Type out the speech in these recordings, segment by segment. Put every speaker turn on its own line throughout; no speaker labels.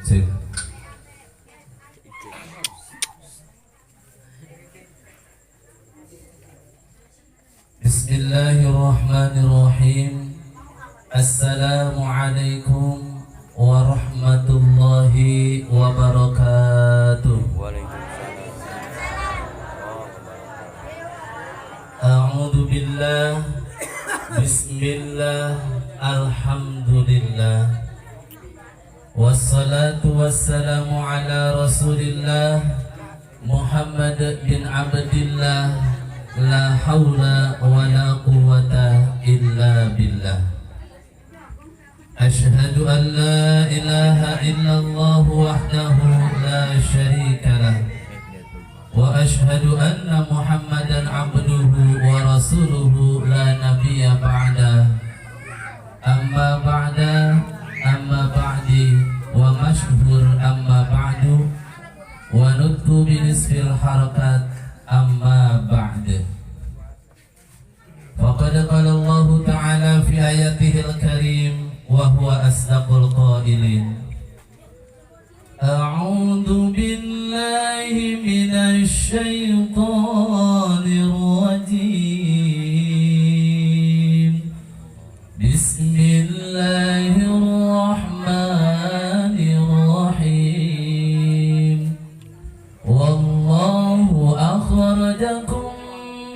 cek. Bismillahirrahmanirrahim. Assalamualaikum warahmatullahi wabarakatuh. A'udzu billah. Bismillah. Alhamdulillah. Wassalatu wassalamu ala Rasulillah Muhammad bin Abdillah. La haula wa la quwwata illa billah. Ashhadu an la ilaha illallah wahdahu la syarika lah. Wa ashhadu anna Muhammadan abduhu wa rasuluhu la nabiyya ba'da. Amma ba'da, amma ba'di, wa mashhur amma ba'du, wa nutku binisfil harakat amma ba'd. Faqad qala Allah ta'ala fi ayatihil karim wa huwa asdaqul qailin. A'udzu billahi minasy syaithanir rajim. Bismillahirrahmanirrahim. Wallahu akhrajakum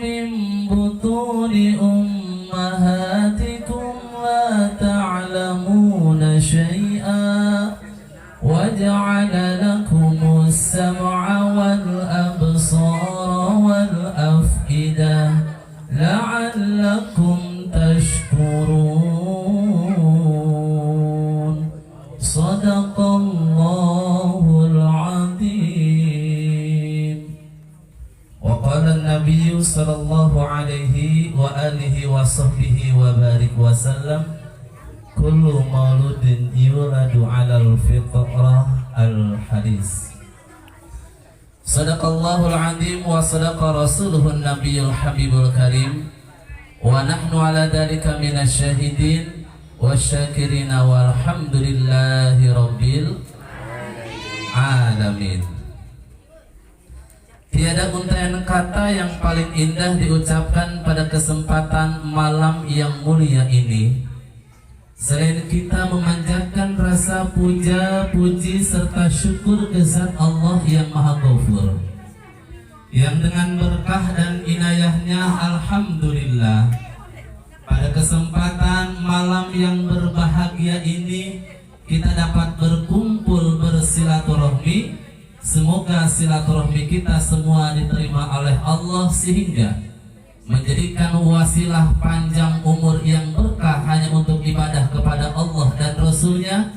min butuni ummahatikum la ta'lamuna syai'a wa ja'ala lakumus sam'a wal absara wal af'idah la'allakum tashkurun. Sadaqallahul azim. Wa qala an-nabiy sallallahu alaihi wa alihi wa sahbihi wa barik wa sallam, kullu mauludin yuladu 'alal fitrah. Al-hadis. Sadaqallahul azim wa sadaqa rasuluhun nabiyul habibul karim. Wa nahnu ala dhalika minasy syahidin wasyakirina walhamdulillahi rabbil alamin. Tiada untaian kata yang paling indah diucapkan pada kesempatan malam yang mulia ini selain kita memanjatkan rasa puja, puji serta syukur ke Zat Allah yang Maha Ghafur, yang dengan berkah dan inayahnya alhamdulillah pada kesempatan malam yang berbahagia ini kita dapat berkumpul bersilaturahmi. Semoga silaturahmi kita semua diterima oleh Allah sehingga menjadikan wasilah panjang umur yang berkah hanya untuk ibadah kepada Allah dan Rasulnya,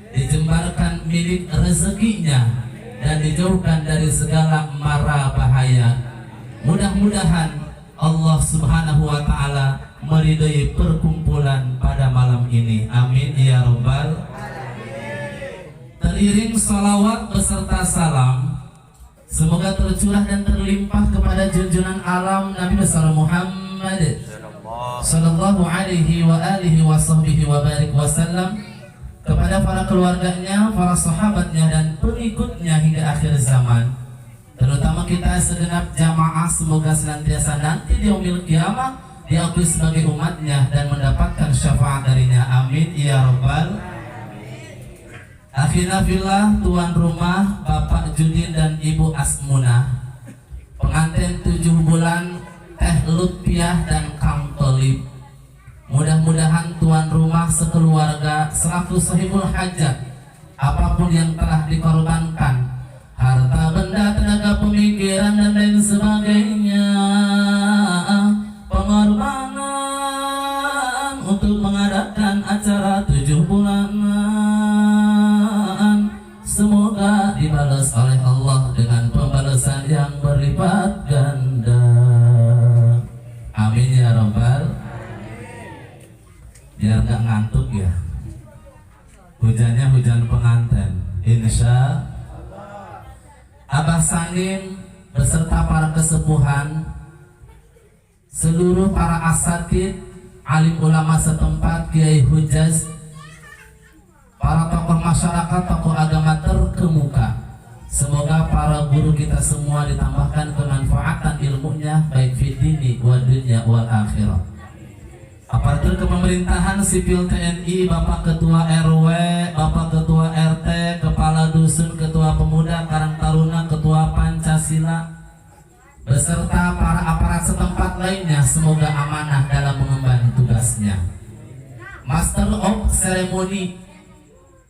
dijembarkan milik rezekinya dan dijauhkan dari segala mara bahaya. Mudah-mudahan Allah subhanahu wa ta'ala meridai perkumpulan pada malam ini. Amin ya rabbal alamin. Teriring salawat beserta salam semoga tercurah dan terlimpah kepada junjungan alam Nabi besar Muhammad sallallahu alaihi wa alihi wa sahbihi wa barik wasallam, kepada para keluarganya, para sahabatnya dan pengikutnya hingga akhir zaman, terutama kita segenap jamaah semoga senantiasa nanti di yaumil qiyamah diakui sebagai umatnya dan mendapatkan syafaat darinya. Amin ya rabbal alamin. Akhina fillah, tuan rumah Bapak Judin dan Ibu Asmunah, pengantin 7 bulan Teh Lutfiah dan Kang Tolib. Mudah-mudahan tuan rumah sekeluarga selaku sahibul hajat, apapun yang telah dikorbankan, harta benda, tenaga pemikiran dan lain sebagainya, pengorbanan untuk mengadakan acara 7 bulanan, semoga dibalas oleh Allah dengan pembalasan yang berlipat ganda. Amin ya rabbal alamin. Biar gak ngantuk ya, hujannya hujan pengantin insya Abah Sanim beserta para kesepuhan, seluruh para asatid, alim ulama setempat, kiai hujaz, para tokoh masyarakat, tokoh agama Semoga para guru kita semua ditambahkan kemanfaatan ilmunya baik fi dini wa dunya wal akhirah. Aparatur kepemerintahan sipil TNI, Bapak Ketua RW, Bapak Ketua RT, Kepala Dusun, Ketua Pemuda, Karang Taruna, Ketua Pancasila, beserta para aparat setempat lainnya, semoga amanah dalam mengemban tugasnya. Master of Ceremony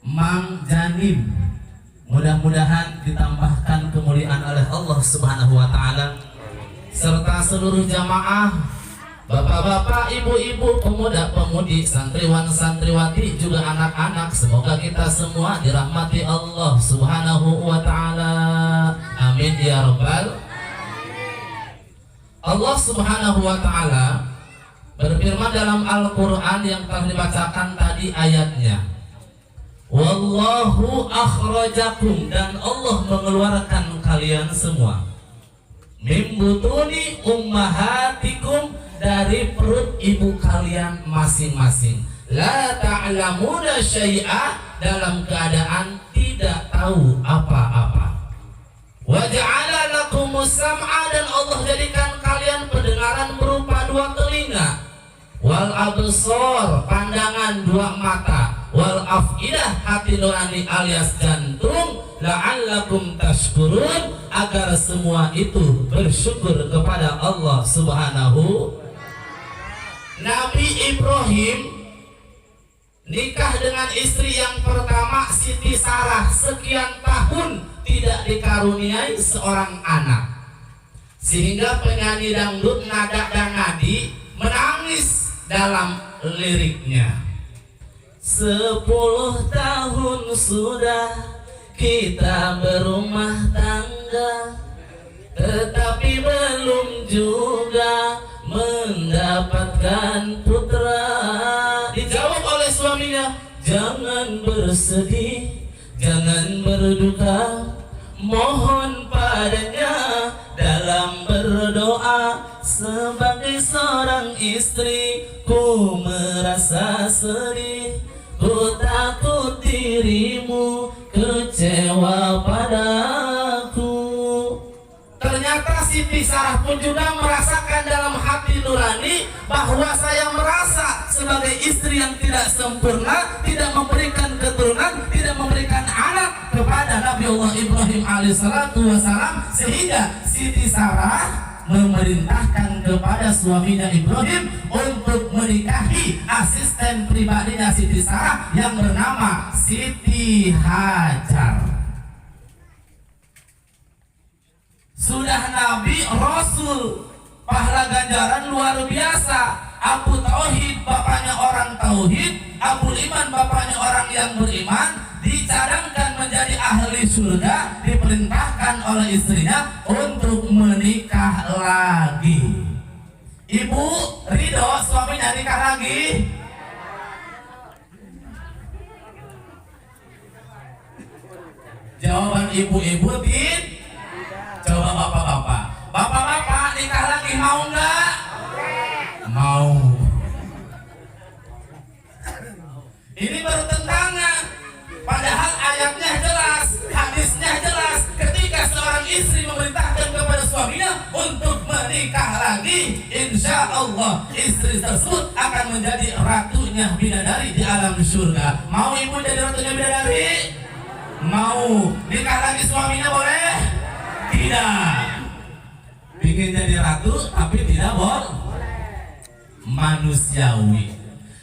Mang Janim, mudah-mudahan ditambahkan kemuliaan oleh Allah Subhanahu wa taala, serta seluruh jamaah, bapak-bapak, ibu-ibu, pemuda-pemudi, santriwan, santriwati, juga anak-anak. Semoga kita semua dirahmati Allah Subhanahu wa taala. Amin ya rabbal. Allah Subhanahu wa taala berfirman dalam Al-Qur'an yang telah dibacakan tadi ayatnya. Wallahu akhrajakum, dan Allah mengeluarkan kalian semua min butuni ummahatikum, dari perut ibu kalian masing-masing. La ta'lamuna syai'a, dalam keadaan tidak tahu apa-apa. Wa ja'ala lakumus sam'a, dan Allah jadikan kalian pendengaran berupa dua telinga, wal absar, pandangan dua mata, wal afidah, hati nurani alias jantung, la'allakum tashkurun, agar semua itu bersyukur kepada Allah Subhanahu. Nabi Ibrahim nikah dengan istri yang pertama, Siti Sarah, sekian tahun tidak dikaruniai seorang anak, sehingga penyanyi dangdut Nada dan Nadi menangis dalam liriknya. 10 tahun sudah kita berumah tangga, tetapi belum juga mendapatkan putra. Dijawab oleh suaminya, jangan bersedih, jangan berduka, mohon padanya dalam berdoa. Sebagai seorang istri, ku merasa sedih, ku takut dirimu kecewa padaku. Ternyata Siti Sarah pun juga merasakan dalam hati nurani bahwa saya merasa sebagai istri yang tidak sempurna, tidak memberikan keturunan, tidak memberikan anak kepada Nabi Allah Ibrahim alaihissalatu wassalam, sehingga Siti Sarah memerintahkan kepada suaminya Ibrahim untuk menikahi asisten pribadinya Siti Sarah yang bernama Siti Hajar. Sudah Nabi Rasul, pahala ganjaran luar biasa. Abu Tauhid bapaknya orang Tauhid, Abu Iman bapaknya orang yang beriman, dicadangkan menjadi ahli surga, diperintahkan oleh istrinya untuk menikah lagi. Ibu ridho suaminya nikah lagi? Jawaban ibu-ibu tidak. Coba bapak-bapak, bapak-bapak nikah lagi mau nggak? Mau. Ini bertentangan, padahal ayatnya jelas, hadisnya jelas. Ketika seorang istri memerintahkan kepada suaminya untuk menikah lagi, insya Allah istri tersebut akan menjadi ratunya bidadari di alam surga. Mau ibu jadi ratunya bidadari? Mau. Nikah lagi suaminya boleh? Tidak. Ingin jadi ratu tapi tidak boleh. Manusiawi.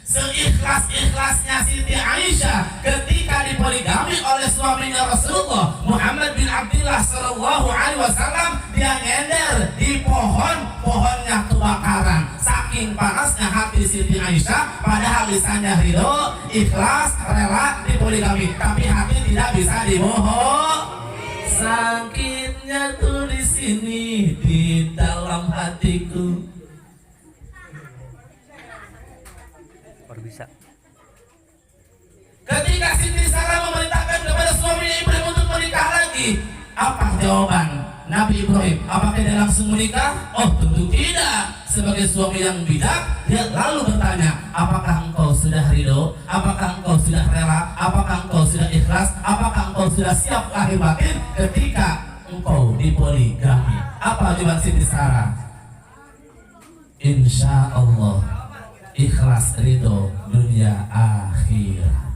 Seikhlas-ikhlasnya Siti Aisyah ketika dipoligami oleh suaminya Rasulullah Muhammad bin Abdullah sallallahu alaihi wasallam, dia nyender di pohonnya kebakaran. Saking panasnya hati Siti Aisyah, padahal lisannya ridho, ikhlas, rela dipoligami, tapi hati tidak bisa dibohong. Sakitnya tuh di sini di dalam hatiku.
Bisa.
Ketika Siti Sarah memerintahkan kepada suaminya Ibrahim untuk menikah lagi, apa jawaban Nabi Ibrahim? Apakah dia langsung menikah? Oh tentu tidak. Sebagai suami yang bijak, dia lalu bertanya, apakah engkau sudah ridho? Apakah engkau sudah rela? Apakah engkau sudah ikhlas? Apakah engkau sudah siap lahir batin ketika engkau dipoligami? Apa jawaban Siti Sarah? Insya Allah ikhlas, ridho dunia akhirat.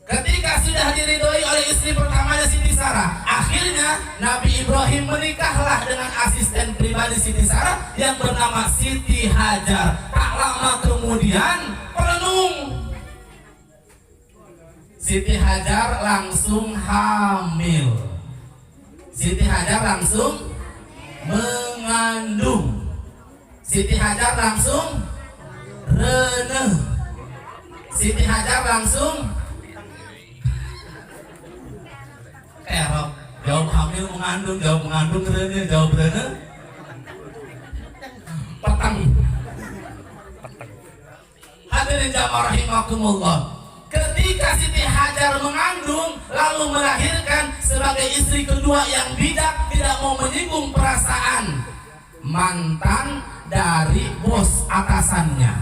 Ketika sudah diridhoi oleh istri pertamanya Siti Sarah, akhirnya Nabi Ibrahim menikahlah dengan asisten pribadi Siti Sarah yang bernama Siti Hajar. Tak lama kemudian perenung, Siti Hajar langsung hamil. Siti Hajar langsung mengandung. Siti Hajar langsung reneh. Siti Hajar langsung erok. Jawab hamil mengandung, jawab mengandung reneh, jawab reneh petang. Hadirin jamaah rahimakumullah. Ketika Siti Hajar mengandung lalu melahirkan, sebagai istri kedua yang bijak, tidak mau menyinggung perasaan mantan dari bos atasannya,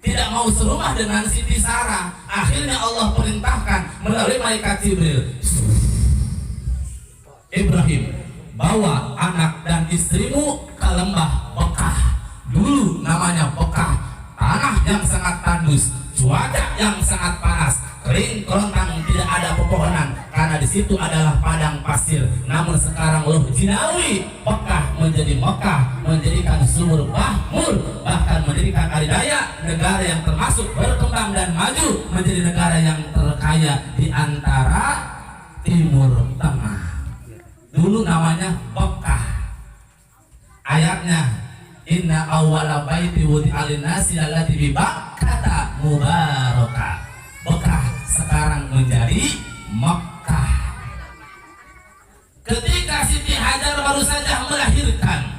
tidak mau serumah dengan Siti Sarah. Akhirnya Allah perintahkan melalui malaikat Jibril, Ibrahim, bawa anak dan istrimu ke lembah Bekah. Dulu namanya Bekah, tanah yang sangat tandus, cuaca yang sangat panas, kering kerontang, tidak ada pepohonan karena di situ adalah padang pasir. Namun sekarang loh jinawi, Bekah menjadi Mekah, menjadikan sumur makmur, bahkan menjadikan adidaya, negara yang termasuk berkembang dan maju, menjadi negara yang terkaya di antara Timur Tengah. Dulu namanya Bekah. Ayatnya, inna awwala baiti wudi'a lin-nasi alladzi bi Bakkata mubaraka. Bekah sekarang menjadi Mekah. Ketika Siti Hajar baru saja melahirkan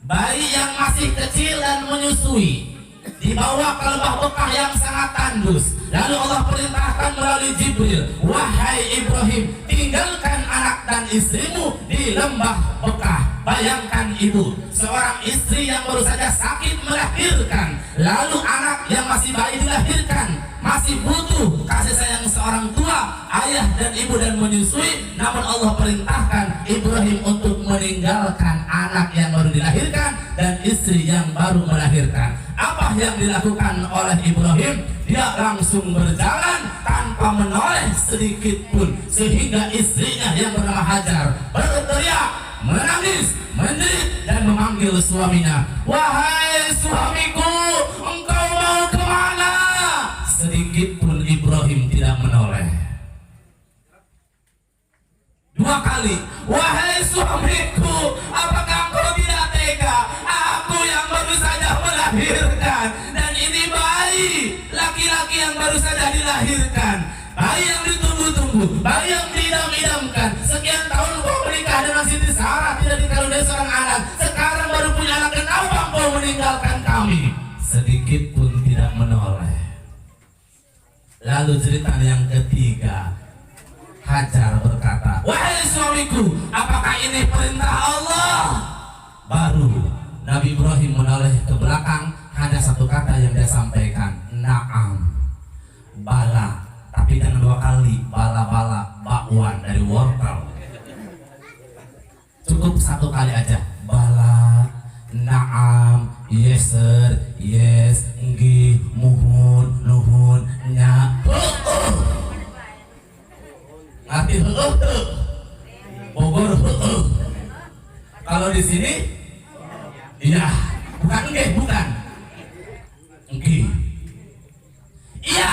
bayi yang masih kecil dan menyusui, dibawa ke lembah Bekah yang sangat tandus. Lalu Allah perintahkan melalui Jibril, wahai Ibrahim, tinggalkan anak dan istrimu di lembah Bekah. Bayangkan itu, seorang istri yang baru saja sakit melahirkan, lalu anak yang masih bayi dilahirkan, masih butuh kasih sayang seorang tua, ayah dan ibu, dan menyusui. Namun Allah perintahkan Ibrahim untuk meninggalkan anak yang baru dilahirkan dan istri yang baru melahirkan. Apa yang dilakukan oleh Ibrahim? Dia langsung berjalan tanpa menoleh sedikit pun, sehingga istrinya yang bernama Hajar berteriak, menangis, menjerit, dan memanggil suaminya, wahai suamiku, engkau mau kemana? Sedikit pun Ibrahim tidak menoleh. Dua kali, wahai suamiku, apakah engkau tidak tega? Aku yang baru saja melahirkan, dan ini bayi laki-laki yang baru saja dilahirkan, bayi yang ditunggu-tunggu, bayi yang diidam-idamkan. Sekian tahun kau menikah dengan Siti Sarah, tidak dikaruniai seorang anak, sekarang baru punya anak, kenapa kau meninggalkan kami? Sedikit pun tidak menoleh. Lalu cerita yang ketiga, Hajar berkata, wahai suamiku, apakah ini perintah Allah? Baru Nabi Ibrahim menoleh ke belakang, hanya satu kata yang dia sampaikan, na'am, bala. Tapi jangan dua kali, bala-bala, bakwan dari wortel. Cukup satu kali aja, bala, na'am, yes sir, yes, nggih, muhun, nuhun, nya, ngerti Bogor. Kalau di sini, iya, bukan nggih, bukan nggih. Iya,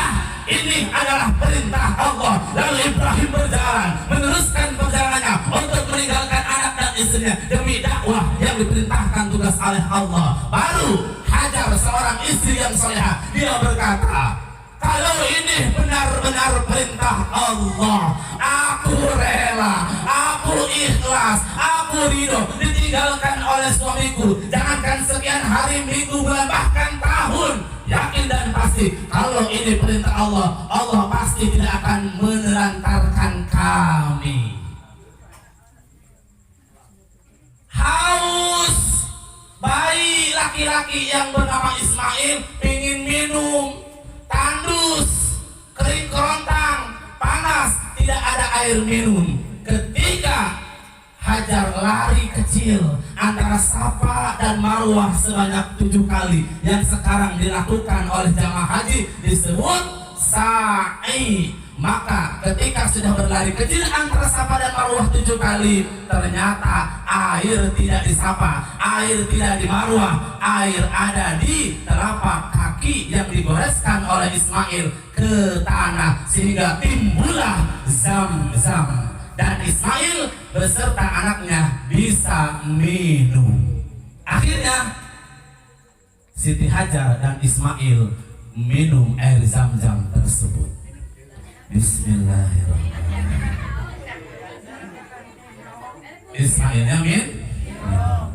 ini adalah perintah Allah. Lalu Ibrahim berjalan, meneruskan perjalanannya untuk meninggalkan anak dan istrinya demi dakwah yang diperintahkan tugas oleh Allah. Baru Hajar, seorang istri yang salehah, dia berkata, kalau ini benar-benar perintah Allah, aku rela, aku ikhlas, aku ridho ditinggalkan oleh suamiku. Jangankan sekian hari, minggu, bulan, bahkan tahun. Yakin dan pasti, kalau ini perintah Allah, Allah pasti tidak akan menelantarkan kami. Haus bayi laki-laki yang bernama Ismail ingin minum, tandus, kering kerontang, panas, tidak ada air minum. Ketika Hajar lari kecil antara Safa dan Marwah sebanyak 7 kali, yang sekarang dilakukan oleh jamaah haji disebut sa'i. Maka ketika sudah berlari kecil antara Safa dan Marwah 7 kali, ternyata air tidak di Safa, air tidak di Marwah, air ada di telapak kaki yang digoreskan oleh Ismail ke tanah, sehingga timbullah Zam-Zam. Dan Ismail beserta anaknya bisa minum. Akhirnya Siti Hajar dan Ismail minum air Zam-Zam tersebut. Bismillahirrahmanirrahim. Ismailnya minum.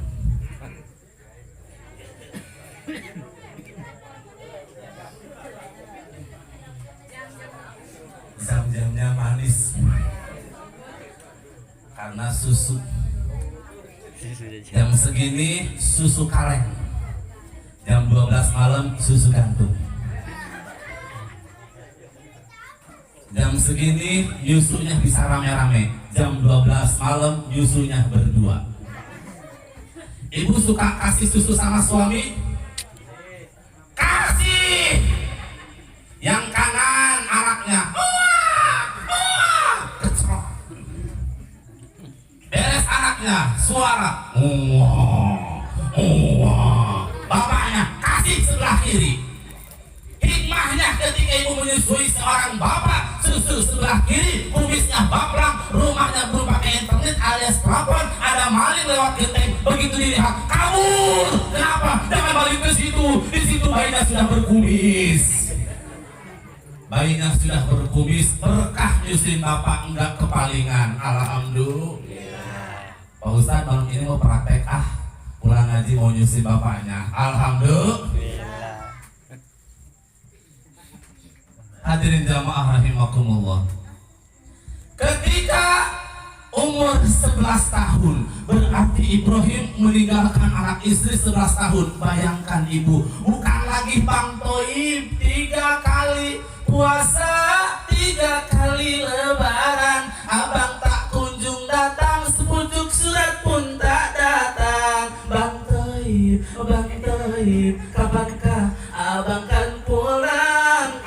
Zam-Zamnya manis karena susu. Jam segini susu kaleng, jam 12 malam susu gantung. Jam segini nyusunya bisa rame-rame, jam 12 malam nyusunya berdua. Ibu suka kasih susu sama suami? Kasih. Yang kanan anaknya kecrok. Beres anaknya suara bapaknya kasih sebelah kiri. Hikmahnya ketika ibu menyusui seorang bapak, susu sebelah kiri, kumisnya baplang, rumahnya berupa internet alias plafon, ada maling lewat genteng, begitu dilihat kabur. Kenapa? Jangan balik ke situ. Di situ bayinya sudah berkumis. Bayinya sudah berkumis, berkah nyusuin bapak enggak kepalingan. Alhamdulillah. Pak Ustadz malam ini mau praktek pulang ngaji mau nyusuin bapaknya. Alhamdulillah. Hadirin jamaah rahimakumullah. Ketika umur 11 tahun, berarti Ibrahim meninggalkan anak istri 11 tahun. Bayangkan ibu, bukan lagi Bang Toib 3 kali puasa, 3 kali lebaran, abang tak kunjung datang, sepucuk surat pun tak datang. Bang Toib, kapankah abang kan pulang?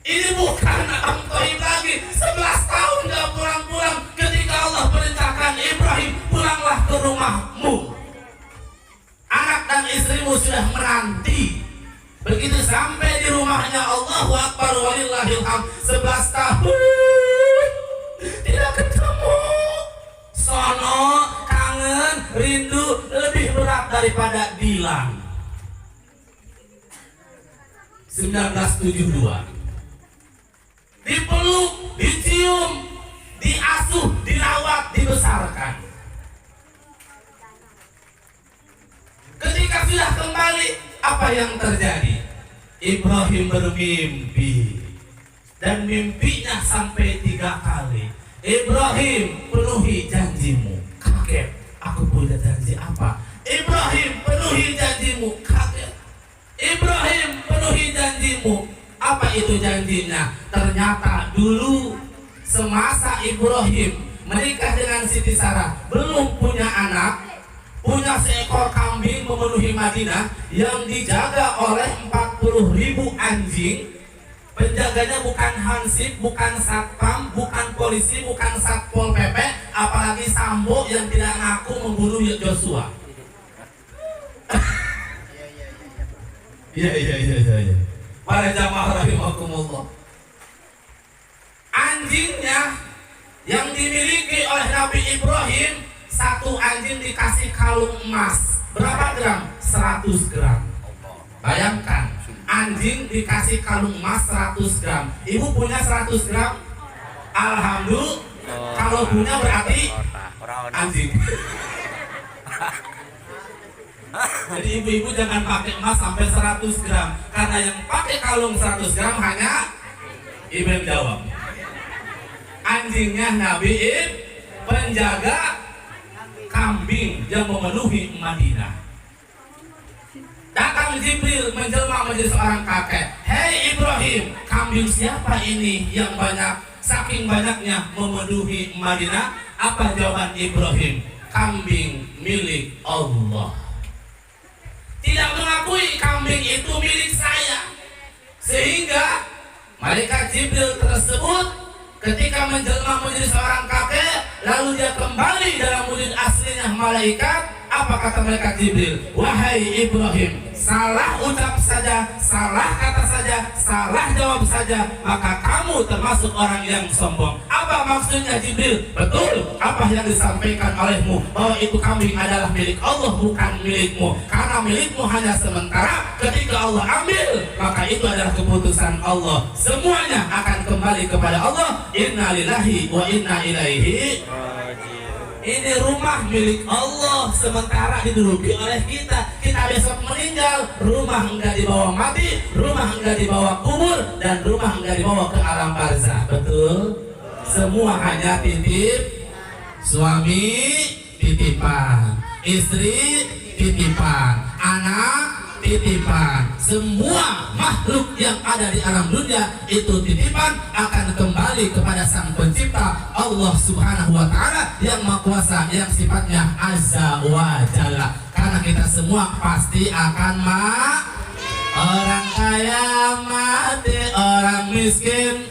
Ini bukan Bang Toib lagi, 11 tahun gak pulang-pulang. Ketika Allah perintahkan Ibrahim, pulanglah ke rumahmu, anak dan istrimu sudah menanti. Begitu sampai di rumahnya, Allahu Akbar walillahil hamd, 11 tahun tidak ketemu. Sono, kangen, rindu lebih berat daripada Dilan. 1972. Dipeluk, dicium, diasuh, dirawat, dibesarkan. Ketika sudah kembali, apa yang terjadi? Ibrahim bermimpi, dan mimpinya sampai 3 kali. Ibrahim, penuhi janjimu. Kaget, aku punya janji apa? Ibrahim, penuhi janjimu. Kaget. Ibrahim, penuhi janjimu. Apa itu janjinya? Ternyata dulu semasa Ibrahim menikah dengan Siti Sarah, belum punya anak, punya seekor kambing memenuhi Madinah yang dijaga oleh 40.000 anjing. Penjaganya bukan hansip, bukan satpam, bukan polisi, bukan satpol pp, apalagi Sambo yang tidak ngaku membunuh Joshua. Iya. Para jamaah rahimakumullah, anjingnya yang dimiliki oleh Nabi Ibrahim, 1 anjing dikasih kalung emas. Berapa gram? 100 gram. Bayangkan, anjing dikasih kalung emas 100 gram. Ibu punya 100 gram? Alhamdulillah. Kalau punya berarti anjing. Jadi ibu-ibu jangan pakai emas sampai 100 gram, karena yang pakai kalung 100 gram hanya ibu yang jawab. Anjingnya Nabi penjaga yang memenuhi Madinah. Datang Jibril menjelma menjadi seorang kakek. Hei Ibrahim, kambing siapa ini yang banyak, saking banyaknya memenuhi Madinah? Apa jawaban Ibrahim? Kambing milik Allah. Tidak mengakui kambing itu milik saya. Sehingga malaikat Jibril tersebut ketika menjelma menjadi seorang kakek, lalu dia kembali dalam wujud aslinya malaikat. Apa kata malaikat Jibril? Wahai Ibrahim, salah ucap saja, salah kata saja, salah jawab saja, maka kamu termasuk orang yang sombong. Apa maksudnya Jibril? Betul apa yang disampaikan olehmu, bahwa itu kambing adalah milik Allah, bukan milikmu. Karena milikmu hanya sementara, ketika Allah ambil, maka itu adalah keputusan Allah. Semuanya akan kembali kepada Allah. Inna lillahi wa inna ilaihi. Ini rumah milik Allah, sementara diduduki oleh kita. Kita besok meninggal, rumah enggak dibawa mati, rumah enggak dibawa kubur, dan rumah enggak dibawa ke alam barzah. Betul? Semua hanya titip. Suami titipan, istri titipan, anak titipan. Semua makhluk yang ada di alam dunia itu titipan, akan kembali kepada Sang Pencipta Allah Subhanahu wa Ta'ala yang Maha Kuasa, yang sifatnya Azza wa Jalla. Karena kita semua pasti akan orang kaya mati, orang miskin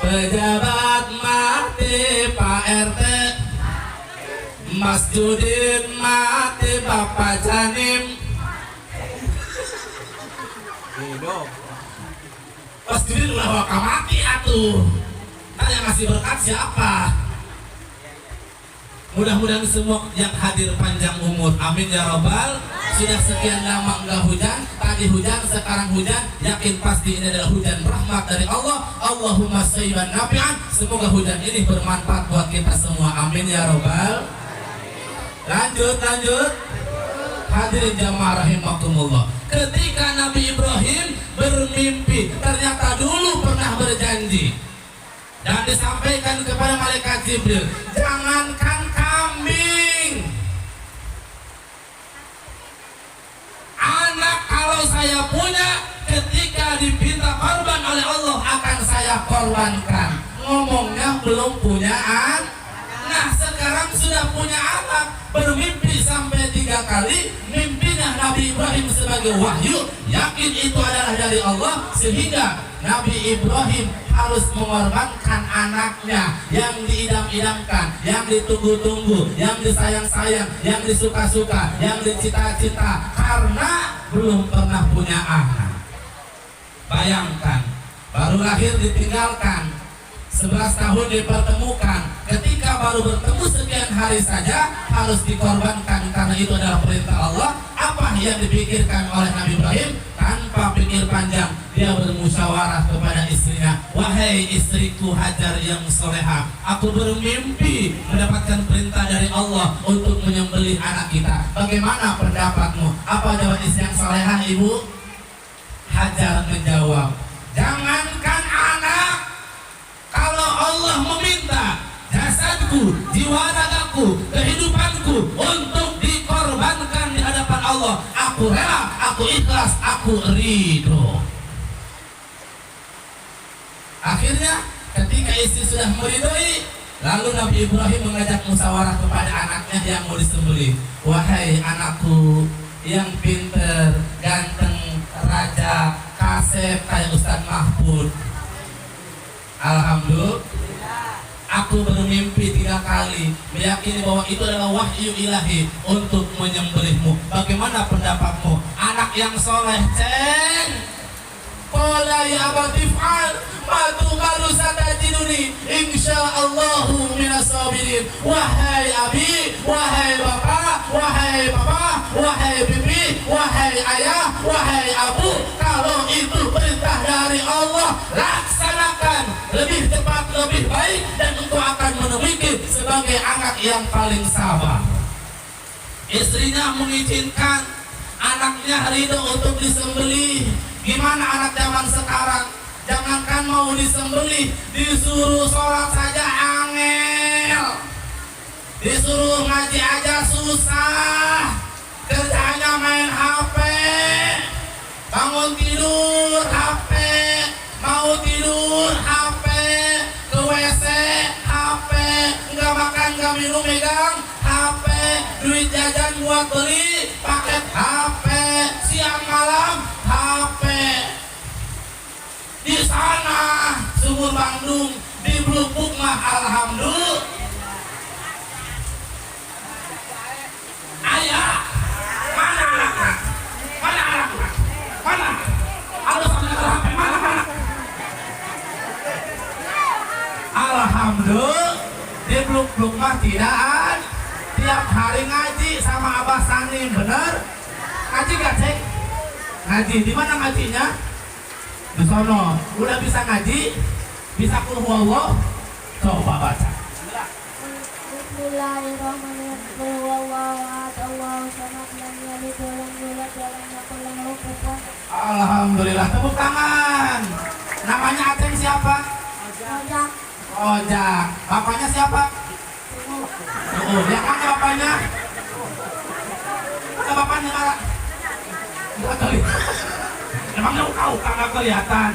pejabat mati, Pak RT Mas Judin mati, Bapak Janim Pas Judin udah bakal mati atuh. Nah yang ngasih berkat siapa? Mudah-mudahan semua yang hadir panjang umur, amin ya robbal. Sudah sekian lama enggak hujan, tadi hujan, sekarang hujan, yakin pasti ini adalah hujan rahmat dari Allah. Allahumma shayban nafi'an. Semoga hujan ini bermanfaat buat kita semua, amin ya robbal. Lanjut. Hadirin jamaah rahimakumullah. Ketika Nabi Ibrahim bermimpi, ternyata dulu pernah berjanji dan disampaikan kepada malaikat Jibril, jangankan kambing, anak kalau saya punya, ketika dipinta korban oleh Allah akan saya korbankan. Ngomongnya belum punya anak. Nah sekarang sudah punya anak, bermimpi sampai 3 kali. Mimpinya Nabi Ibrahim sebagai wahyu, yakin itu adalah dari Allah, sehingga Nabi Ibrahim harus mengorbankan anaknya yang diidam-idamkan, yang ditunggu-tunggu, yang disayang-sayang, yang disuka-suka, yang dicita-cita, karena belum pernah punya anak. Bayangkan, baru lahir ditinggalkan, 11 tahun dipertemukan, ketika baru bertemu sekian hari saja harus dikorbankan karena itu adalah perintah Allah. Apa yang dipikirkan oleh Nabi Ibrahim? Tanpa pikir panjang, dia bermusyawarah kepada istrinya, wahai istriku Hajar yang soleha, aku bermimpi mendapatkan perintah dari Allah untuk menyembelih anak kita. Bagaimana pendapatmu? Apa jawab istri yang soleha, ibu? Hajar menjawab, jangankan anak, kalau Allah meminta jasadku, jiwa ragaku, kehidupanku untuk dikorbankan di hadapan Allah, aku rela, aku ikhlas, aku ridho. Akhirnya ketika istri sudah meridhoi, lalu Nabi Ibrahim mengajak musyawarah kepada anaknya yang mau disembelih. Wahai anakku yang pinter, ganteng, raja, kasep kayak Ustadz Mahfud, alhamdulillah, aku bermimpi 3 kali, meyakini bahwa itu adalah wahyu ilahi untuk menyembelihmu. Bagaimana pendapatmu? Anak yang soleh, ceng. Qala ya abatif'al matu baru satajiduni insyaallahu minas sabirin. Wahai abi, wahai bapak, wahai papa, wahai bibi, wahai ayah, wahai abu, kalau itu perintah dari Allah, laksanakan lebih cepat, lebih baik, dan engkau akan menemukan sebagai anak yang paling sabar. Istrinya mengizinkan, anaknya ridho untuk disembelih. Gimana anak zaman sekarang? Jangankan mau disembelih, disuruh sholat saja angel. disuruh ngaji aja susah, kerjanya main HP, bangun tidur HP, mau tidur HP, ke WC HP, nggak makan nggak minum megang HP, duit jajan buat beli paket HP, siang malam HP. Di sana Sumur Bandung, di Blubuk mah alhamdulillah. Ayah, mana anaknya? Mana anaknya? Mana? Halo sampai ke HP mana? Alhamdulillah, di Blubuk mah tidak. Tiap hari ngaji sama Abah Sanim, bener? Ngaji gak cek? Ngaji, di mana ngajinya? Di sono. Udah bisa ngaji? Bisa qul huwallah? Coba baca.
Bismillahirrahmanirrahim. Qul huwallahu ahad, Allahu samad, lam yalid wa lam yulad wa lam yakul lahu kufuwan ahad.
Alhamdulillah, tepuk tangan. Namanya Aceng siapa?
Ojak.
Ojak. Bapaknya siapa? Oh, lihat mana bapaknya? Mana bapaknya mana? Enggak kelihatan. Emangnya kau kagak kelihatan?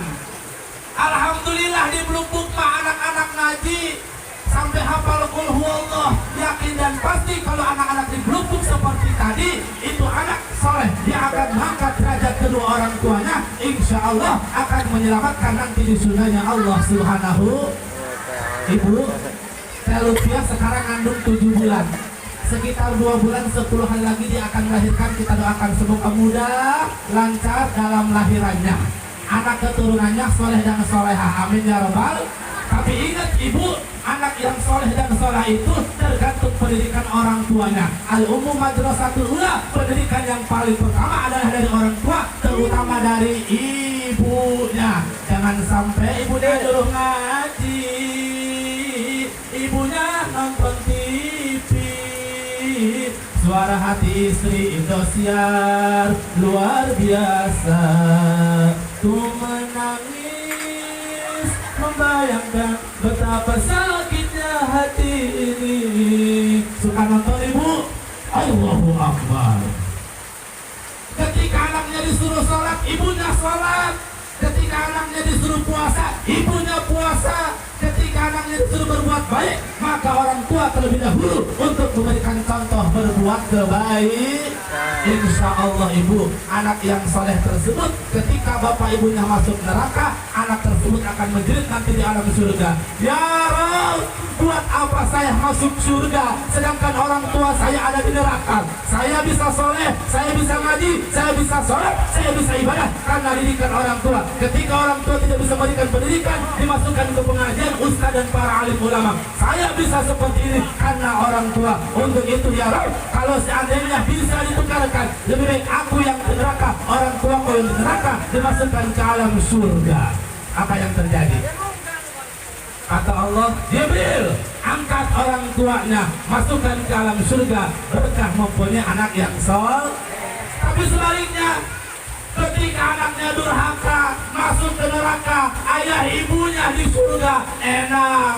Alhamdulillah di Blubuk mah anak-anak ngaji sampai hafal qul huwallah. Yakin dan pasti kalau anak-anak di Blubuk seperti tadi itu anak soleh, dia akan mengangkat derajat kedua orang tuanya, insya Allah akan menyelamatkan nanti di surganya Allah Subhanahu. Ibu, saya Lutfia sekarang ngandung 7 bulan. Sekitar 2 bulan 10 hari lagi dia akan melahirkan. Kita doakan semoga mudah, lancar dalam lahirannya. Anak keturunannya soleh dan solehah, amin ya robbal. Tapi ingat ibu, anak yang soleh dan soleh itu tergantung pendidikan orang tuanya. Al-Ummu Madrasatul Ula, pendidikan yang paling pertama adalah dari orang tua, terutama dari ibunya. Jangan sampai ibunya dulu ngaji, ibunya nonton TV. Suara hati istri Indosiar luar biasa, tuh menangis membayangkan betapa sakitnya hati ini. Suka nonton ibu? Allahu Akbar. Ketika anaknya disuruh sholat, ibunya sholat. Ketika anaknya disuruh puasa, ibunya puasa. Ketika anaknya disuruh berbuat baik, maka orang tua terlebih dahulu untuk memberikan contoh berbuat kebaik. Insya Allah ibu, anak yang soleh tersebut ketika bapak ibunya masuk neraka, anak tersebut akan menjerit nanti di alam surga. Ya Rabb, buat apa saya masuk surga sedangkan orang tua saya ada di neraka? Saya bisa soleh, saya bisa ngaji, saya bisa sholat, saya bisa ibadah karena didikan orang tua. Ketika orang tua tidak bisa memberikan pendidikan, dimasukkan ke pengajian ustaz dan para alim ulama. Saya bisa seperti ini karena orang tua. Untuk itu ya Rabb, kalau seandainya bisa ditukarkan, lebih baik aku yang di neraka, orang tua kau yang di neraka, dimasukkan ke alam surga. Apa yang terjadi? Kata Allah, Jibril, angkat orang tuanya, masukkan ke alam surga, berkah mempunyai anak yang soleh. Tapi sebaliknya, ketika anaknya durhaka, masuk ke neraka, ayah ibunya di surga, enak,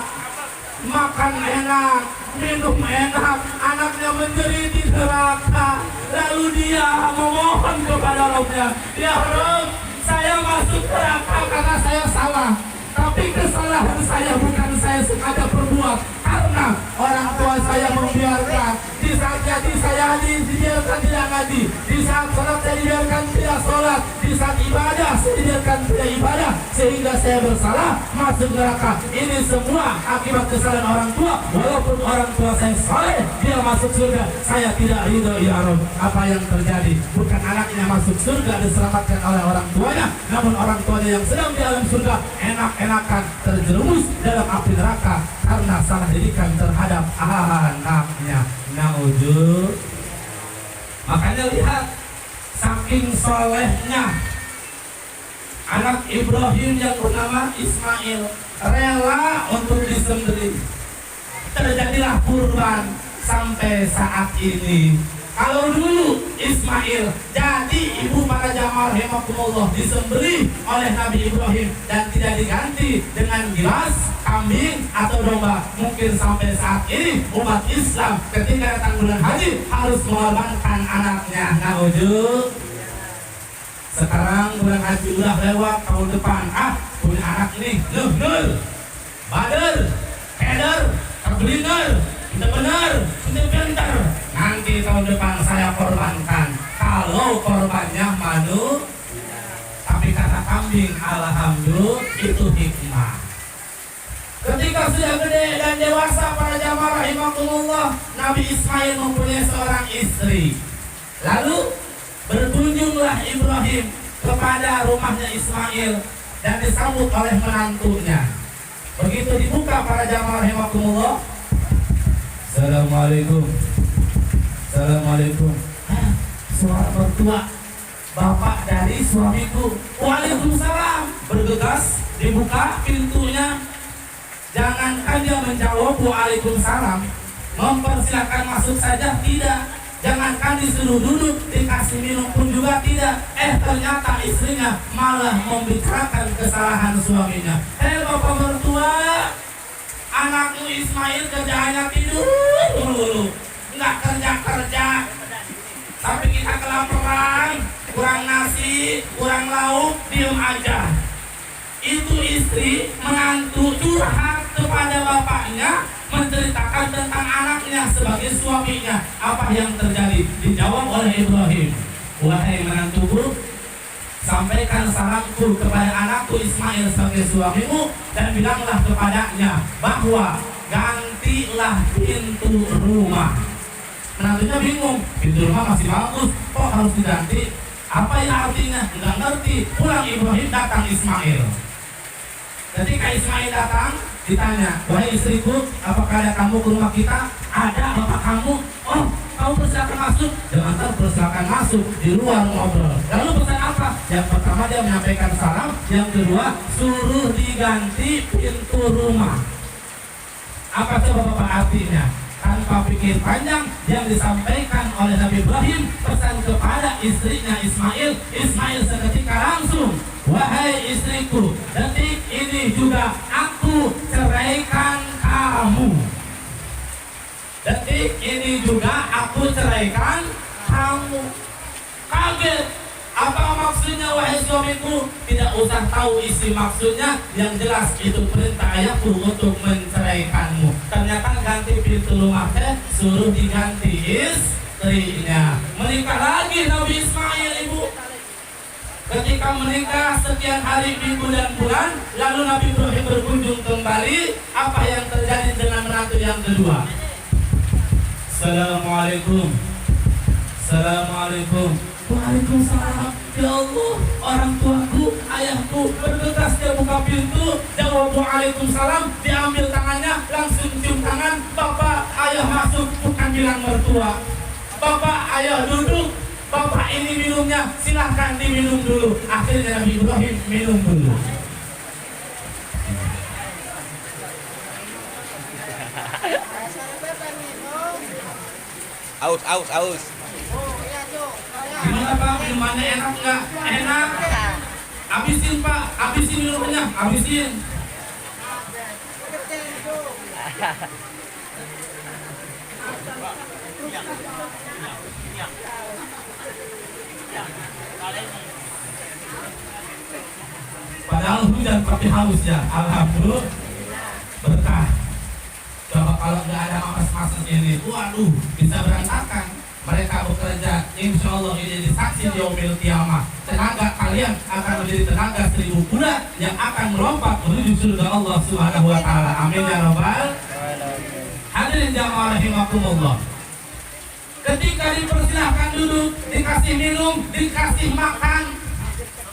makan enak, minum enak, anaknya menjerit di neraka. Lalu dia memohon kepada Rabbnya, ya Rabb, saya masuk neraka karena saya salah. Tapi kesalahan saya bukan saya sengaja perbuat, karena orang tua saya membiarkan. Di saat jadi saya dibiarkan tidak ngaji, di saat sholat saya dibiarkan tidak sholat, di saat ibadah saya dibiarkan tidak ibadah, sehingga saya bersalah masuk neraka. Ini semua akibat kesalahan orang tua. Walaupun orang tua saya soleh, dia masuk surga, saya tidak ridho ya Rabb. Apa yang terjadi? Bukan anaknya masuk surga diselamatkan oleh orang tuanya, namun orang tuanya yang sedang di alam surga enak-enakan terjerumus dalam api neraka karena salah didikan terhadap anaknya. Naujud. Makanya lihat, saking solehnya anak Ibrahim yang bernama Ismail rela untuk disembelih. Terjadilah kurban sampai saat ini. Kalau dulu Ismail jadi ibu para jamaah rahimakumullah disembelih oleh Nabi Ibrahim dan tidak diganti dengan gilas kambing atau domba. Mungkin sampai saat ini umat Islam ketika datang bulan haji harus mengorbankan anaknya. Nah ujung sekarang bulan haji udah lewat, tahun depan punya anak ini nur bader keder terblinger tidak benar tidak pintar, nanti tahun depan saya korbankan kalau korbannya manu. Tapi kata kambing alhamdulillah itu hikmah. Ketika sudah gede dan dewasa para jamaah rahimakumullah, Nabi Ismail mempunyai seorang istri. Lalu berkunjunglah Ibrahim kepada rumahnya Ismail dan disambut oleh menantunya. Begitu dibuka para jamaah rahimakumullah, Assalamualaikum. Assalamualaikum. Suara mertua, bapak dari suamiku. Waalaikumsalam. Bergegas dibuka pintunya. Jangankan dia menjawab waalaikumsalam, mempersilahkan masuk saja tidak. Jangankan disuruh duduk, dikasih minum pun juga tidak. Ternyata istrinya malah membicarakan kesalahan suaminya. Bapak mertua, anakmu Ismail kerjaannya tidur dulu, nggak kerja. Tapi kita kelaparan, kurang nasi, kurang lauk, diem aja. Itu istri menantu curhat kepada bapaknya, menceritakan tentang anaknya sebagai suaminya. Apa yang terjadi? Dijawab oleh Ibrahim, wahai menantuku, sampaikan salamku kepada anakku Ismail sebagai suamimu dan bilanglah kepadanya bahwa gantilah pintu rumah. Menantunya bingung, pintu rumah masih bagus, kok harus diganti? Apa yang artinya? Nggak ngerti. Pulang Ibrahim, datang Ismail. Ketika Ismail datang, ditanya, wahai istriku, apakah ada kamu ke rumah kita? Ada, bapak kamu. Oh, kamu persilakan masuk. Jangan persilakan masuk, di luar ngobrol. Lalu pesan apa? Yang pertama dia menyampaikan salam, yang kedua suruh diganti pintu rumah. Apa coba bapak artinya? Tanpa pikir panjang, yang disampaikan oleh Nabi Ibrahim pesan kepada istrinya Ismail. Ismail seketika langsung, wahai istriku, detik ini juga aku ceraikan kamu. Detik ini juga aku ceraikan kamu. Kaget. Apa maksudnya wahai suamiku? Tidak usah tahu isi maksudnya, yang jelas itu perintah ayahku untuk menceraikanmu. Ternyata ganti pintu rumah suruh diganti istrinya. Menikah lagi Nabi Ismail, ibu. Ketika menikah sekian hari, minggu dan bulan, lalu Nabi Ibrahim berkunjung kembali. Apa yang terjadi dengan menantu yang kedua? Assalamualaikum. Assalamualaikum. Waalaikumsalam. Ya Allah, orang tuaku, ayahku bergegas dia buka pintu, jawab waalaikumsalam, diambil tangannya, langsung cium tangan. Bapak, ayah masuk, bukan bilang mertua. Bapak, ayah duduk. Bapak ini minumnya, silahkan diminum dulu. Akhirnya Nabi Ibrahim minum dulu.
Aus.
Gimana Pak, minumannya enak nggak? Enak. Habisin Pak, habisin minumnya, habisin. Padahal hujan tapi haus ya, alhamdulillah berkah. Coba kalau nggak ada makas ini, waduh, bisa berantakan. Mereka bekerja, insya Allah ini jadi saksi di yaumil kiamah. Tenaga kalian akan menjadi tenaga 1000 kuda yang akan melompat menuju surga Allah Subhanahu wa Ta'ala. Amin ya Rabbal. Hadirin jamaah rahimakumullah. Ketika dipersilahkan duduk, dikasih minum, dikasih makan,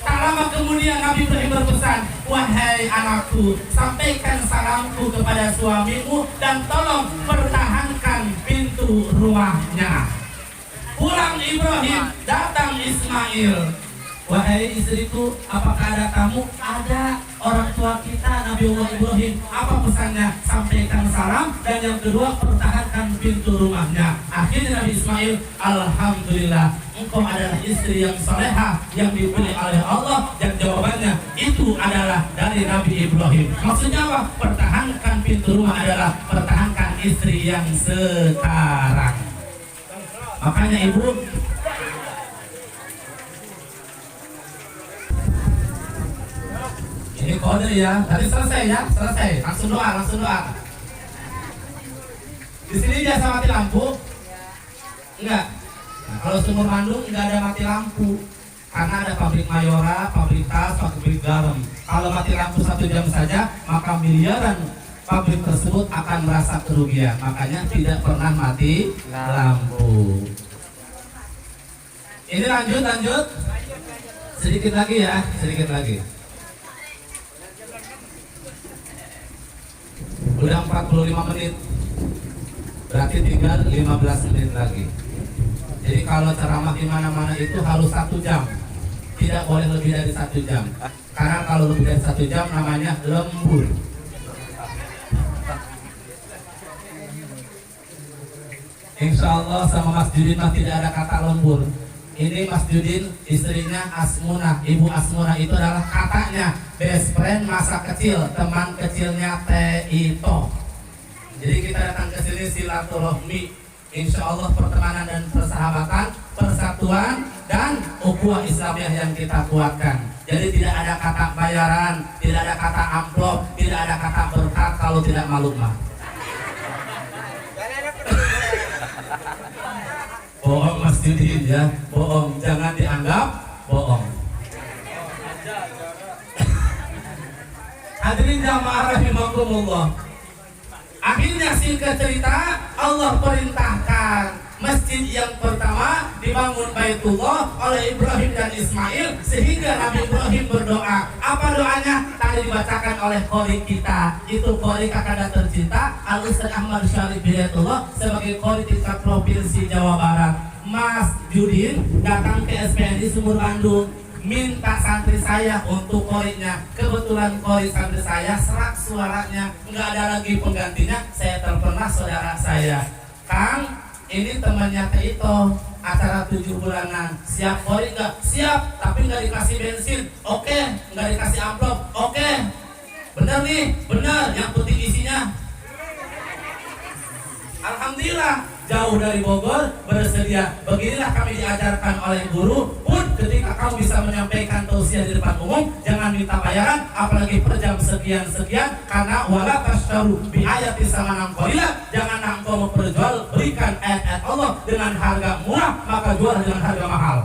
tak lama kemudian Nabi Ibrahim berpesan, wahai anakku, sampaikan salamku kepada suamimu dan tolong pertahankan pintu rumahnya. Pulang Ibrahim, datang Ismail. Wahai istriku, apakah ada tamu? Ada. orang tua kita Nabi Allah Ibrahim. Apa pesannya? Sampaikan salam. Dan yang kedua, pertahankan pintu rumahnya. Akhirnya Nabi Ismail, alhamdulillah, engkau adalah istri yang salehah yang dipilih oleh Allah. Dan jawabannya itu adalah dari Nabi Ibrahim. Maksudnya apa? Pertahankan pintu rumah adalah pertahankan istri yang sekarang. Makanya ibu, ini kode ya, tadi selesai ya, selesai. Langsung doa, langsung doa. Di sini biasa mati lampu? Enggak. Nah, kalau sumur Bandung enggak ada mati lampu, karena ada pabrik Mayora, pabrik tas, pabrik garam. Kalau mati lampu 1 jam saja, maka miliaran pabrik tersebut akan merasa kerugian. Makanya tidak pernah mati lampu. Ini lanjut. Sedikit lagi ya, sedikit lagi. Udah 45 menit. Berarti tinggal 15 menit lagi. Jadi kalau ceramah di mana-mana itu harus 1 jam. Tidak boleh lebih dari 1 jam. Karena kalau lebih dari 1 jam namanya lembur. Insya Allah sama Mas Judin mah tidak ada kata lembur. Ini Mas Judin, istrinya Asmuna, Ibu Asmuna itu adalah kakaknya, best friend masa kecil, teman kecilnya Tito. Jadi kita datang ke sini silaturahmi, insya Allah pertemanan dan persahabatan, persatuan dan ukhuwah Islamiyah yang kita kuatkan. Jadi tidak ada kata bayaran, tidak ada kata amplop, tidak ada kata berkat kalau tidak maklumah. Bohong Mas Judin ya, bohong, jangan dianggap bohong. Hadirin jamaah rahimakumullah. Akhirnya singkat cerita, Allah perintahkan masjid yang pertama dibangun Baitullah oleh Ibrahim dan Ismail, sehingga Nabi Ibrahim berdoa. Apa doanya? Tadi dibacakan oleh qori kita. Itu qori kakanda tercinta Al-Ustaz Ahmad Syarif Hidayatullah sebagai qori tingkat provinsi Jawa Barat. Mas Judin datang ke SPNI Sumur Bandung, minta santri saya untuk qorinya. Kebetulan qori santri saya serak suaranya, nggak ada lagi penggantinya. Saya teleponlah saudara saya, Kang, ini temannya Tito, acara 7 bulanan, siap qori nggak? Siap, tapi nggak dikasih bensin. Oke, nggak dikasih amplop. Oke, bener nih, bener. Yang penting isinya. Alhamdulillah, jauh dari Bogor bersedia. Beginilah kami diajarkan oleh guru. Pun ketika kamu bisa menyampaikan tausiah di depan umum, jangan minta bayaran, apalagi per jam sekian-sekian. Karena wala tasyaru bi ayati samanan qalila, jangan engkau memperjual berikan ayat-ayat Allah dengan harga murah, maka jual dengan harga mahal.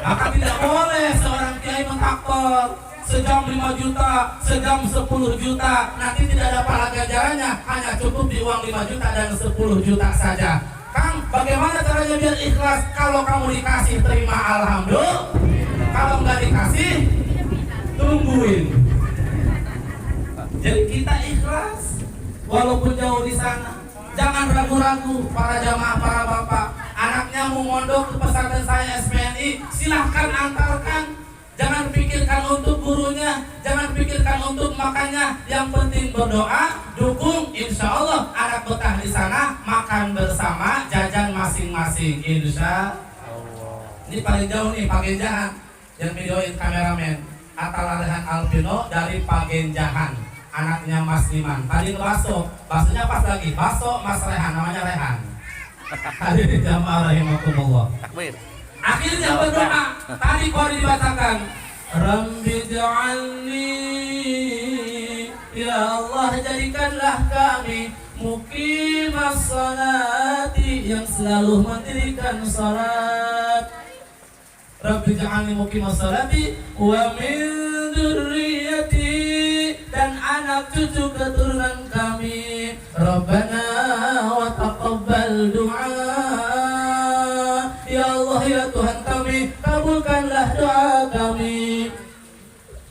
Maka tidak boleh seorang kiai mentaktor sejam 5 juta, sejam 10 juta, nanti tidak ada pahala ganjarannya, hanya cukup di uang 5 juta dan 10 juta saja. Kang, bagaimana caranya biar ikhlas? Kalau kamu dikasih, terima alhamdulillah. Kalau nggak dikasih, tungguin. Jadi kita ikhlas, walaupun jauh di sana. Jangan ragu-ragu para jamaah, para bapak. Anaknya mau mondok ke pesantren saya SPNI, silahkan antarkan. Jangan pikirkan untuk gurunya, jangan pikirkan untuk makannya. Yang penting berdoa, dukung. Insya Allah anak betah di sana, makan bersama, jajan masing-masing. Insya Allah. Ini paling jauh nih Pagenjahan, yang videoin kameramen Atalarehan Alvino dari Pagenjahan, anaknya Mas Liman. Tadi ke Baso, Basonya pas lagi, Baso Mas Rehan, namanya Rehan. Hadirin jamaah rahimakumullah. Akhirnya berdoa, tadi qori dibacakan, Rabbi ja'alni, ya Allah jadikanlah kami muqimas salati, yang selalu mendirikan salat. Rabbi ja'alni muqimas salati wa min dzurriyyati, dan anak cucu keturunan kami. Rabbana wa taqabbal du'a, ya Allah ya Tuhan kami, kabulkanlah doa kami.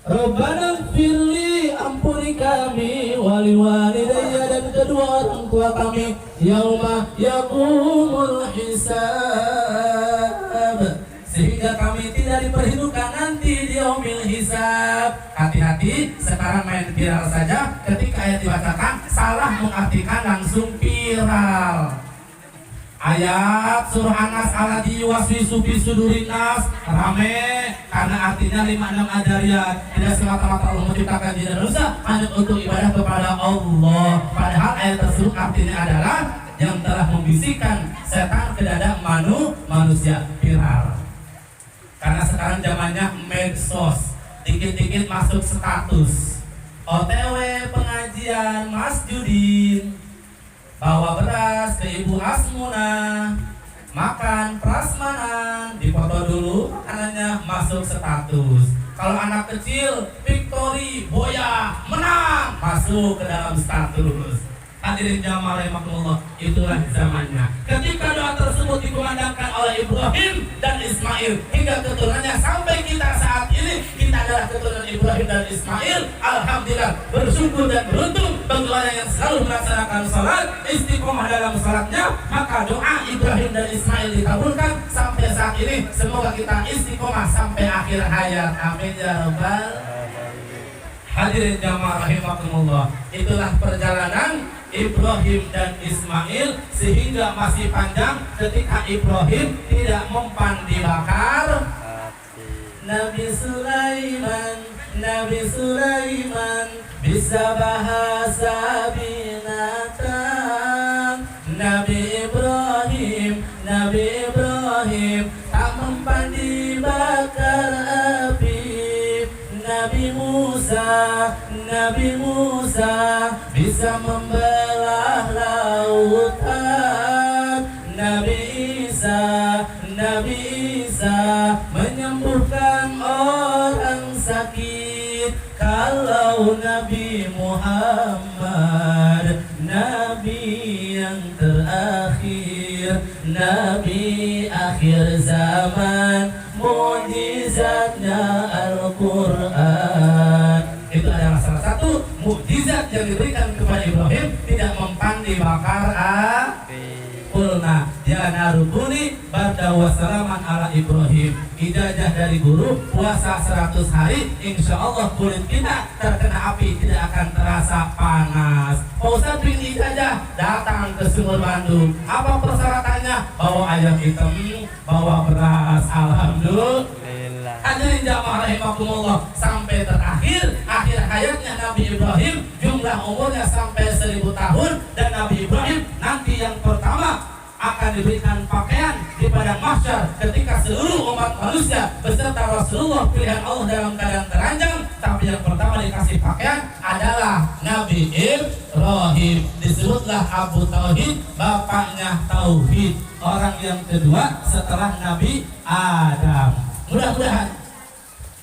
Rabbana firli, ampuni kami, wali walidayya, dan kedua orang tua kami, yauma yaqumul hisab, sehingga kami tidak diperhitungkan nanti di yaumil hisab. hati-hati, sekarang main viral saja. Ketika ayat dibacakan salah mengartikan langsung viral. Ayat surah An-Nas alladzi yuwaswisu fi sudurin nas rame karena artinya 56 ajariyat. Tidak semata-mata Allah menciptakan jin dan manusia hanya untuk ibadah kepada Allah. Padahal ayat tersebut artinya adalah yang telah membisikkan setan ke dada manusia viral. Karena sekarang zamannya medsos, dikit-dikit masuk status. OTW pengajian Mas Judin, bawa beras ke Ibu Asmuna, makan prasmanan, dipoto dulu, anaknya masuk status. Kalau anak kecil, Victory, Boya, menang, masuk ke dalam status. Hadirin jamaah rahimakumullah, itulah zamannya. Ketika doa tersebut dikumandangkan oleh Ibrahim dan Ismail hingga keturunannya sampai kita saat ini, kita adalah keturunan Ibrahim dan Ismail. Alhamdulillah, bersyukur dan beruntung bagi orang yang selalu melaksanakan salat, istiqomah dalam salatnya, maka doa Ibrahim dan Ismail dikabulkan sampai saat ini. Semoga kita istiqomah sampai akhir hayat. Amin ya rabbal. Hadirin jamaah rahimakumullah, itulah perjalanan Ibrahim dan Ismail sehingga masih panjang ketika Ibrahim tidak mempan dibakar. Nabi Sulaiman bisa bahasa binatang. Nabi Ibrahim tak mempan dibakar api. Nabi Musa bisa membelah lautan. Nabi Isa menyembuhkan orang sakit. Kalau Nabi Muhammad, Nabi yang terakhir, Nabi akhir zaman, mukjizatnya Al-Quran. Itu adalah salah satu mukjizat yang diberikan kepada Ibrahim, tidak mempan dibakar api. Qulna ya narubuni barda wassalaman ala Ibrahim. Ijazah dari guru, puasa 100 hari, insya Allah kulit kita terkena api tidak akan terasa panas. Ustaz bin ijazah datang ke Sumur Bandung. Apa persyaratannya? Bawa ayam hitam, bawa beras. Alhamdulillah. Hadirin jamaah rahimakumullah, sampai akhir hayatnya Nabi Ibrahim, jumlah umurnya sampai 1000 tahun, dan Nabi Ibrahim nanti yang pertama akan diberikan pakaian di padang mahsyar ketika seluruh umat manusia beserta Rasulullah pilihan Allah dalam keadaan teranjang. Tapi yang pertama dikasih pakaian adalah Nabi Ibrahim. Disebutlah Abu Tauhid, bapaknya Tauhid, orang yang kedua setelah Nabi Adam. Mudah-mudahan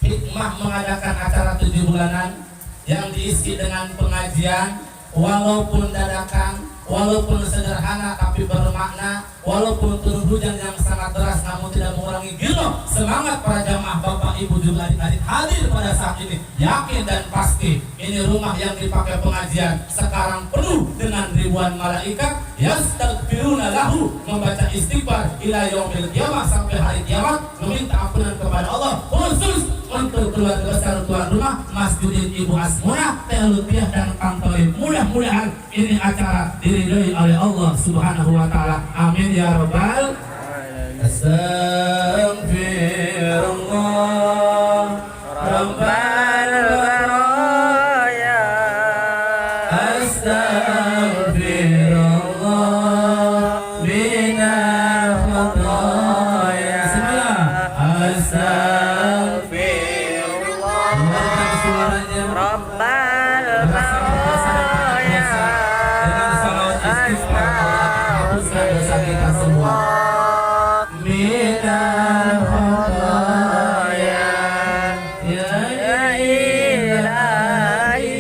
hikmah mengadakan acara 7 bulanan yang diisi dengan pengajian, walaupun dadakan, walaupun sederhana tapi bermakna, walaupun turun hujan yang sangat deras namun tidak mengurangi giroh semangat para jamaah Bapak Ibu juga adik-adik hadir pada saat ini. Yakin dan pasti ini rumah yang dipakai pengajian sekarang penuh dengan ribuan malaikat yastaghfiruna lahu, membaca istighfar ila yaumil qiyamah, sampai hari kiamat, meminta ampunan kepada Allah, khusus untuk keluarga besar tuan rumah Mas Judin, Ibu Asmuna, Teh Lutfiah dan Kang Toib. Mudah-mudahan ini acara diridhoi oleh Allah Subhanahu wa taala. Amin ya rabbal. Astaghfirullah rabbal baraya. Astaghfirullah minal khataya. Astaghfirullah. Suaranya
Rabbal
baraya. Dengan salawat istighfar hapuskan dosa kita semua. Minal khataya ya ilahi,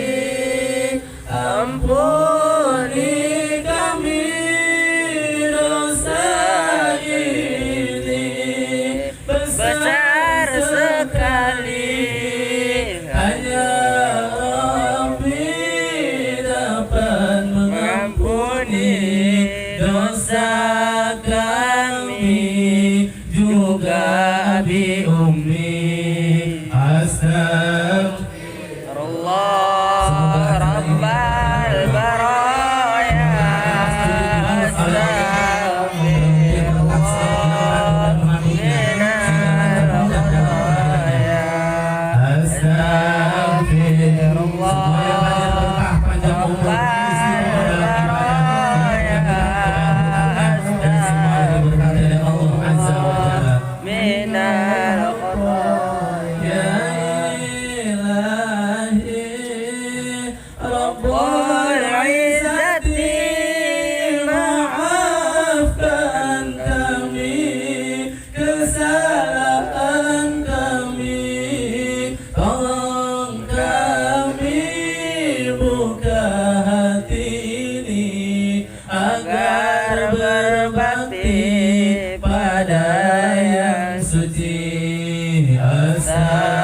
ampuni kami dosa ini besar sekali. Hanya Rabbi dapat mengampuni dosa kami, juga abi ummi. Astaghfirullah Assalamualaikum